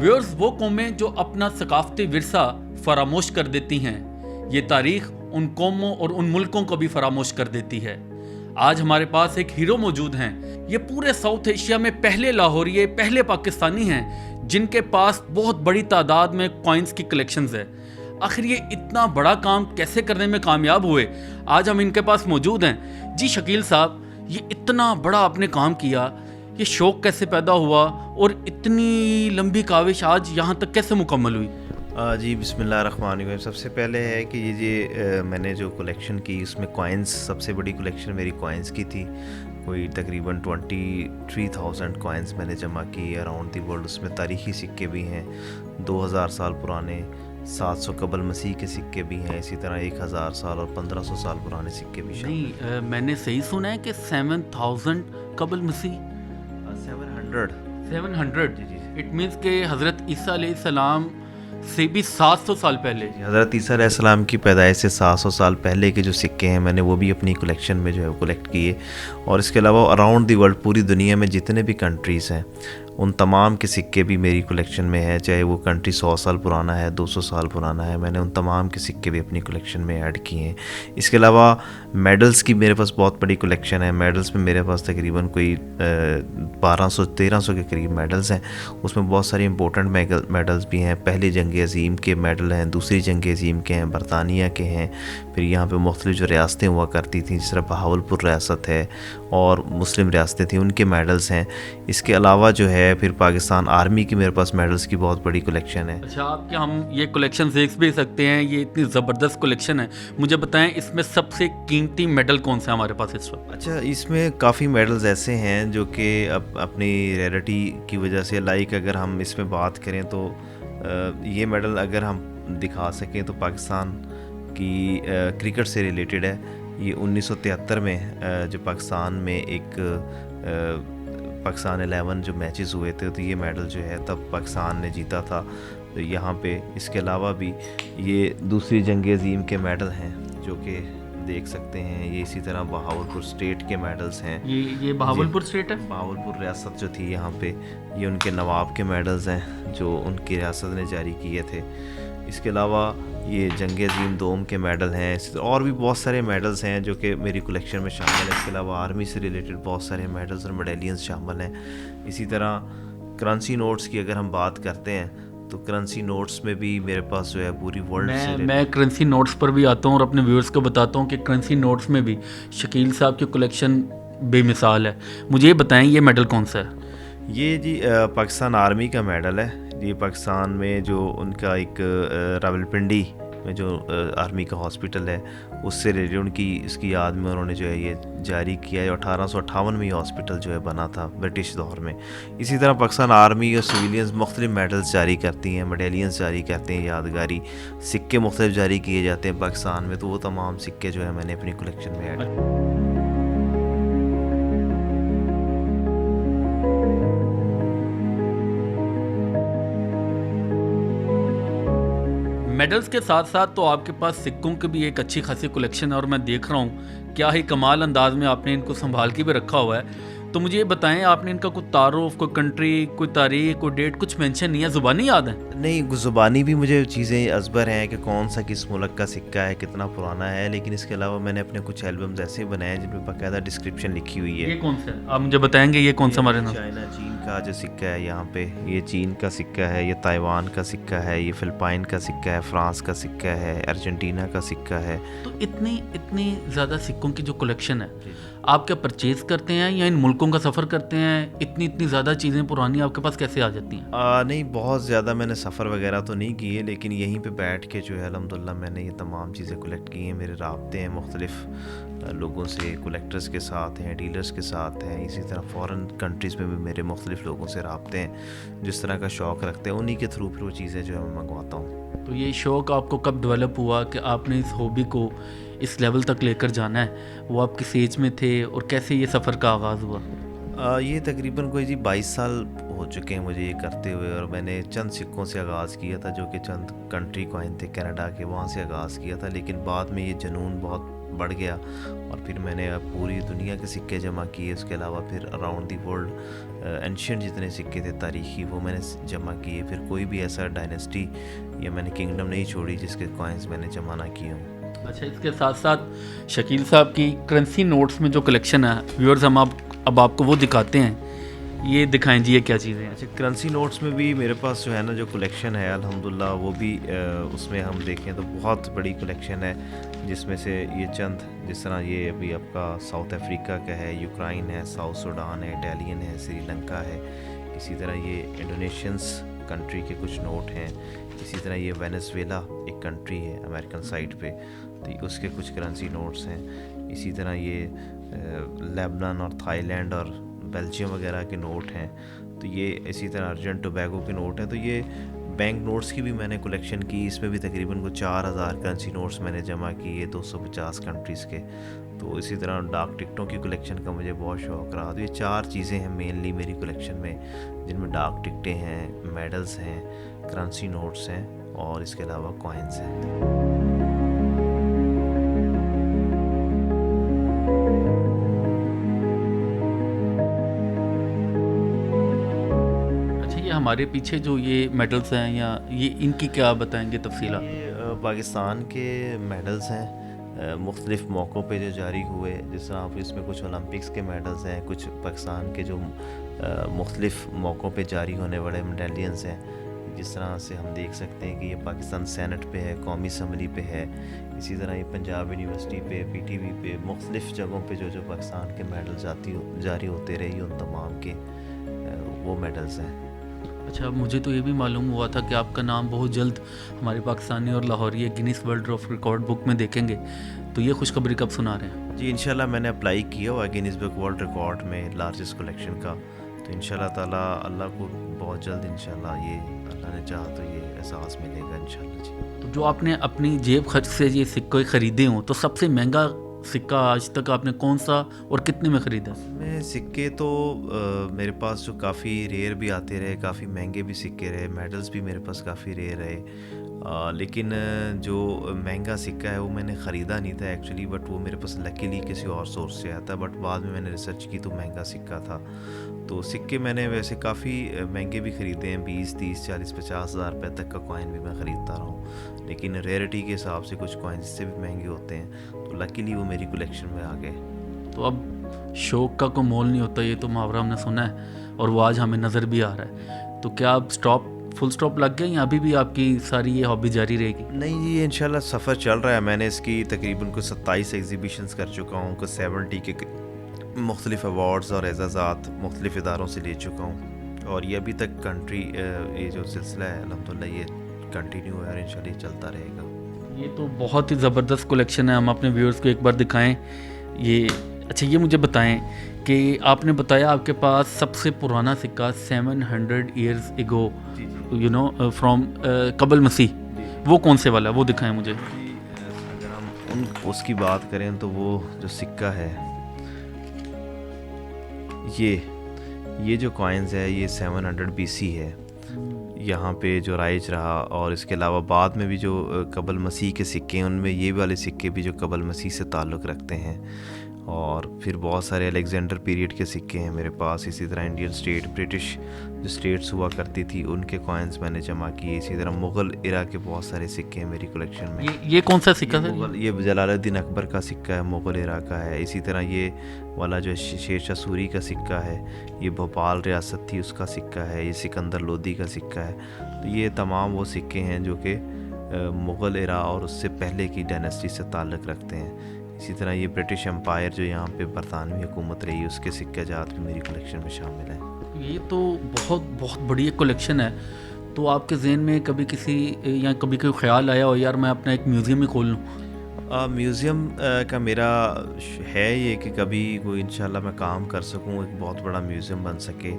Viewers, वो कौमें जो अपना सकाफती विरसा फरामोश कर देती हैं, ये तारीख उन कौमों और उन मुल्कों को भी फरामोश कर देती है। आज हमारे पास एक हीरो मौजूद हैं। ये पूरे साउथ एशिया में पहले लाहौरिये, पहले पाकिस्तानी हैं जिनके पास बहुत बड़ी तादाद में कॉइन्स की कलेक्शंस है। आखिर ये इतना बड़ा काम कैसे करने में कामयाब हुए, आज हम इनके पास मौजूद हैं। जी शकील साहब, ये इतना बड़ा आपने काम किया, ये शौक़ कैसे पैदा हुआ और इतनी लंबी काविश आज यहाँ तक कैसे मुकम्मल हुई? जी बिस्मिल्लाहिर्रहमानिर्रहीम। सबसे पहले है कि ये मैंने जो कलेक्शन की उसमें कॉइन्स, सबसे बड़ी कलेक्शन मेरी कॉइन्स की थी। कोई तकरीबन 23,000 कॉइन्स मैंने जमा की अराउंड दी वर्ल्ड। उसमें तारीख़ी सिक्के भी हैं 2000 साल पुराने, 700 कबल मसीह के सिक्के भी हैं, इसी तरह 1000 साल और 1500 साल पुराने सिक्के भी शामिल हैं। मैंने सही सुना है कि 7000 कबल मसीह 700 जी। इट मीन्स के हज़रत ईसा अलैहिस्सलाम से भी 700 साल पहले, हज़रत ईसा अलैहिस्सलाम की पैदाइश से 700 साल पहले के जो सिक्के हैं मैंने वो भी अपनी कलेक्शन में जो है वो कलेक्ट किए। और इसके अलावा अराउंड दी वर्ल्ड, पूरी दुनिया में जितने भी कंट्रीज़ हैं उन तमाम के सिक्के भी मेरी कलेक्शन में है। चाहे वो कंट्री 100 साल पुराना है, 200 साल पुराना है, मैंने उन तमाम के सिक्के भी अपनी कलेक्शन में ऐड किए हैं। इसके अलावा मेडल्स की मेरे पास बहुत बड़ी कलेक्शन है। मेडल्स में मेरे पास तकरीबन कोई 1200-1300 के करीब मेडल्स हैं। उसमें बहुत सारी इंपॉर्टेंट मेडल्स भी हैं। पहली जंग अज़ीम के मेडल हैं, दूसरी जंग अज़ीम के हैं, बरतानिया के हैं। फिर यहाँ पे मुख्तलिफ जो रियासतें हुआ करती थी, जिस तरह बहावलपुर रियासत है और मुस्लिम रियासतें थी, उनके मेडल्स हैं। इसके अलावा जो है फिर पाकिस्तान आर्मी की मेरे पास मेडल्स की बहुत बड़ी कलेक्शन है। अच्छा, आप क्या हम ये कलेक्शन देख भी सकते हैं? ये इतनी ज़बरदस्त कलेक्शन है। मुझे बताएं, इसमें सबसे कीमती मेडल कौन सा है हमारे पास इस वक्त? अच्छा, इसमें काफ़ी मेडल्स ऐसे हैं जो कि अपनी रेयरिटी की वजह से, लाइक अगर हम इसमें बात करें तो ये मेडल अगर हम दिखा सकें तो पाकिस्तान की क्रिकेट से रिलेटेड है। ये 1973 में जो पाकिस्तान में एक पाकिस्तान 11 जो मैचेस हुए थे तो ये मेडल जो है तब पाकिस्तान ने जीता था। तो यहाँ पे इसके अलावा भी ये दूसरी जंग अज़ीम के मेडल हैं जो कि देख सकते हैं। ये इसी तरह बहावलपुर स्टेट के मेडल्स हैं। ये बहावलपुर स्टेट है? बहावलपुर रियासत जो थी यहाँ पे, ये उनके नवाब के मेडल्स हैं जो उनकी रियासत ने जारी किए थे। इसके अलावा ये जंग अज़ीम दोम के मेडल हैं। और भी बहुत सारे मेडल्स हैं जो कि मेरी कलेक्शन में शामिल है। इसके अलावा आर्मी से रिलेटेड बहुत सारे मेडल्स और मेडेलियंस शामिल हैं। इसी तरह करेंसी नोट्स की अगर हम बात करते हैं तो करेंसी नोट्स में भी मेरे पास जो है पूरी वर्ल्ड से मैं करेंसी नोट्स पर भी आता हूँ और अपने व्यूअर्स को बताता हूँ कि करेंसी नोट्स में भी शकील साहब की कलेक्शन बेमिसाल है। मुझे ये बताएं, ये मेडल कौन सा है? ये जी पाकिस्तान आर्मी का मेडल है। ये पाकिस्तान में जो उनका एक रावलपिंडी में जो आर्मी का हॉस्पिटल है उससे रिलेटेड उनकी इसकी याद में उन्होंने जो है ये जारी किया है। 1858 में ये हॉस्पिटल जो है बना था ब्रिटिश दौर में। इसी तरह पाकिस्तान आर्मी और सिविलियंस मुख्तलिफ मेडल्स जारी करती हैं, मेडेलियंस जारी करते हैं, यादगारी सिक्के मुख्तलिफ जारी किए जाते हैं पाकिस्तान में। तो वो तमाम सिक्के जो है मैंने अपनी कलेक्शन में ऐड। मेडल्स के साथ साथ तो आपके पास सिक्कों की भी एक अच्छी खासी कलेक्शन है और मैं देख रहा हूँ क्या ही कमाल अंदाज में आपने इनको संभाल के भी रखा हुआ है। तो मुझे ये बताएं, आपने इनका कोई तारुफ, कोई कंट्री, कोई तारीख, कोई डेट कुछ मेंशन नहीं है? ज़ुबानी याद है? नहीं, ज़ुबानी भी मुझे चीज़ें अजबर हैं कि कौन सा किस मुल्क का सिक्का है, कितना पुराना है। लेकिन इसके अलावा मैंने अपने कुछ एल्बम्स ऐसे बनाए हैं जिनमें बाकायदा डिस्क्रिप्शन लिखी हुई है। ये कौन सा है, आप मुझे बताएंगे? ये कौन सा हमारे नाम? चाइना, चीन का जो सिक्का है यहाँ पे, ये चीन का सिक्का है। ये ताइवान का सिक्का है। ये फ़िलिपाइन का सिक्का है। फ्रांस का सिक्का है। अर्जेंटीना का सिक्का है। तो इतनी ज़्यादा सिक्कों की जो कलेक्शन है, आप क्या परचेज़ करते हैं या इन मुल्कों का सफ़र करते हैं? इतनी ज़्यादा चीज़ें पुरानी आपके पास कैसे आ जाती हैं? नहीं, बहुत ज़्यादा मैंने सफ़र वगैरह तो नहीं किए, लेकिन यहीं पे बैठ के जो है अल्हम्दुलिल्लाह मैंने ये तमाम चीज़ें कलेक्ट की हैं। मेरे राब्ते हैं मुख्तलिफ़ लोगों से, कलेक्टर्स के साथ हैं, डीलर्स के साथ हैं। इसी तरह फ़ॉरेन कंट्रीज़ में भी मेरे मुख्तलिफ़ लोगों से राब्ते हैं जिस तरह का शौक़ रखते हैं। उन्हीं के थ्रू फिर वो चीज़ें जो है मैं मंगवाता हूँ। तो ये शौक़ आपको कब डेवलप हुआ कि आपने इस हॉबी को इस लेवल तक लेकर जाना है? वो आप किस एज में थे और कैसे ये सफ़र का आगाज़ हुआ? ये तकरीबन कोई जी 22 साल हो चुके हैं मुझे ये करते हुए, और मैंने चंद सिक्कों से आगाज़ किया था जो कि चंद कंट्री कॉइन थे कनाडा के, वहाँ से आगाज़ किया था। लेकिन बाद में ये जुनून बहुत बढ़ गया और फिर मैंने अब पूरी दुनिया के सिक्के जमा किए। उसके अलावा फिर अराउंड दी वर्ल्ड एंशियंट जितने सिक्के थे तारीख़ी, वो मैंने जमा किए। फिर कोई भी ऐसा डायनेस्टी या मैंने किंगडम नहीं छोड़ी जिसके कॉइन्स मैंने जमा ना किए हों। अच्छा, इसके साथ साथ शकील साहब की करेंसी नोट्स में जो कलेक्शन है, व्यूअर्स हम अब आपको वो दिखाते हैं। ये दिखाएं जी, ये क्या चीज़ें हैं? अच्छा, करेंसी नोट्स में भी मेरे पास जो है ना जो कलेक्शन है अल्हम्दुलिल्लाह, वो भी उसमें हम देखें तो बहुत बड़ी कलेक्शन है, जिसमें से ये चंद, जिस तरह ये अभी आपका साउथ अफ्रीका का है, यूक्रेन है, साउथ सूडान है, इटालियन है, श्रीलंका है। इसी तरह ये इंडोनेशियंस कंट्री के कुछ नोट हैं। इसी तरह ये वेनेजुएला एक कंट्री है अमेरिकन साइड पे, तो उसके कुछ करेंसी नोट्स हैं। इसी तरह ये लेबनान और थाईलैंड और बेल्जियम वगैरह के नोट हैं। तो ये इसी तरह अर्जेंट टोबैगो के नोट हैं। तो ये बैंक नोट्स की भी मैंने कलेक्शन की, इसमें भी तकरीबन को 4000 करेंसी नोट्स मैंने जमा किए 250 कंट्रीज़ के। तो इसी तरह डाक टिकटों की कलेक्शन का मुझे बहुत शौक़ रहा। तो ये 4 चीज़ें हैं मेनली मेरी कलेक्शन में, जिनमें डाक टिकटें हैं, मेडल्स हैं, करेंसी नोट्स हैं और इसके अलावा कॉइन्स हैं। हमारे पीछे जो ये मेडल्स हैं या ये इनकी क्या बताएंगे तफसीला? ये पाकिस्तान के मेडल्स हैं मुख्तलिफ़ मौक़ों पे जो जारी हुए। जिस तरह आप इसमें कुछ ओलंपिक्स के मेडल्स हैं, कुछ पाकिस्तान के जो मुख्तलिफ़ मौक़ों पे जारी होने वाले मेडलियंस हैं। जिस तरह से हम देख सकते हैं कि ये पाकिस्तान सेनेट पे है, कौमी असम्बली पे है। इसी तरह ये पंजाब यूनिवर्सिटी पे, PTV पे, मुख्तलिफ़ जगहों पे जो पाकिस्तान के मेडल्स जारी होते रहे, उन तमाम के वो मेडल्स हैं। अच्छा, मुझे तो ये भी मालूम हुआ था कि आपका नाम बहुत जल्द हमारे पाकिस्तानी और Lahori Guinness world of record book में देखेंगे, तो ये खुशखबरी कब सुना रहे हैं? जी इंशाल्लाह मैंने अप्लाई किया हुआ गिनीज बुक वर्ल्ड रिकॉर्ड में लार्जेस्ट कलेक्शन का। तो इंशाल्लाह ताला अल्लाह को बहुत जल्द इंशाल्लाह ये अल्लाह ने चाहा तो ये एहसास मिलेगा इंशाल्लाह जी। तो जो आपने अपनी जेब खर्च से ये सिक्के ख़रीदे हों, तो सबसे महंगा सिक्का आज तक आपने कौन सा और कितने में ख़रीदा? मैं सिक्के तो मेरे पास जो काफ़ी रेयर भी आते रहे, काफ़ी महंगे भी सिक्के रहे, मेडल्स भी मेरे पास काफ़ी रेयर रहे। लेकिन जो महंगा सिक्का है वो मैंने ख़रीदा नहीं था एक्चुअली, बट वो मेरे पास लकीली किसी और सोर्स से आता। बट बाद में मैंने रिसर्च की तो महंगा सिक्का था। तो सिक्के मैंने वैसे काफ़ी महंगे भी ख़रीदे हैं, 20, 30, 40, 50 हज़ार रुपये तक का कॉइन भी मैं ख़रीदता रहा हूँ। लेकिन रेयरिटी के हिसाब से कुछ कॉइन इससे भी महंगे होते हैं, तो लकीली वो मेरी कलेक्शन में आ गए। तो अब शौक़ का कोई मोल नहीं होता, ये तो मुहावरा हमने सुना है और वो आज हमें नज़र भी आ रहा है। तो क्या अब फुल स्टॉप लग गया या अभी भी आपकी सारी ये हॉबी जारी रहेगी? नहीं जी, इंशाल्लाह सफ़र चल रहा है। मैंने इसकी तकरीबन कुछ 27 एग्जीबिशंस कर चुका हूँ, कुछ 70 के मुख्तलिफ अवार्ड्स और एजाज़ात मुख्तलिफ इदारों से ले चुका हूँ। और ये अभी तक कंट्री ये जो सिलसिला है अल्हम्दुलिल्लाह ये कंटिन्यू है और इंशाल्लाह ये चलता रहेगा। ये तो बहुत ही ज़बरदस्त कलेक्शन है, हम अपने व्यूअर्स को एक बार दिखाएं ये। अच्छा, ये मुझे बताएं कि आपने बताया आपके पास सबसे पुराना सिक्का 700 years ago you know from कबल मसीह, वो कौन से वाला, वो दिखाएं मुझे। अगर हम उसकी बात करें तो वो जो सिक्का है ये जो कॉइन्स है ये 700 BC है, यहाँ पे जो राइज रहा। और इसके अलावा बाद में भी जो कबल मसीह के सिक्के हैं उनमें ये वाले सिक्के भी जो कबल मसीह से ताल्लुक़ रखते हैं। और फिर बहुत सारे अलेक्जेंडर पीरियड के सिक्के हैं मेरे पास। इसी तरह इंडियन स्टेट, ब्रिटिश जो स्टेट्स हुआ करती थी उनके कॉइन्स मैंने जमा किए। इसी तरह मुग़ल इरा के बहुत सारे सिक्के हैं मेरी कलेक्शन में। ये कौन सा सिक्का था? ये जलालुद्दीन अकबर का सिक्का है, मुग़ल इरा का है। इसी तरह ये वाला जो शेरशाह सूरी का सिक्का है, ये भोपाल रियासत थी उसका सिक्का है। ये सिकंदर लोदी का सिक्का है। तो ये तमाम वो सिक्के हैं जो कि मुग़ल इरा और उससे पहले की डायनेस्टी से ताल्लुक़ रखते हैं। इसी तरह ये ब्रिटिश एम्पायर जो यहाँ पे बरतानवी हुकूमत रही उसके सिक्के जात भी मेरी कलेक्शन में शामिल हैं। ये तो बहुत बहुत बड़ी एक कलेक्शन है। तो आपके जहन में कभी किसी या कभी कोई ख्याल आया हो यार मैं अपना एक म्यूज़ियम ही खोल लूँ? म्यूज़ियम का मेरा है ये कि कभी कोई इंशाल्लाह मैं काम कर सकूँ, एक बहुत बड़ा म्यूज़ियम बन सके।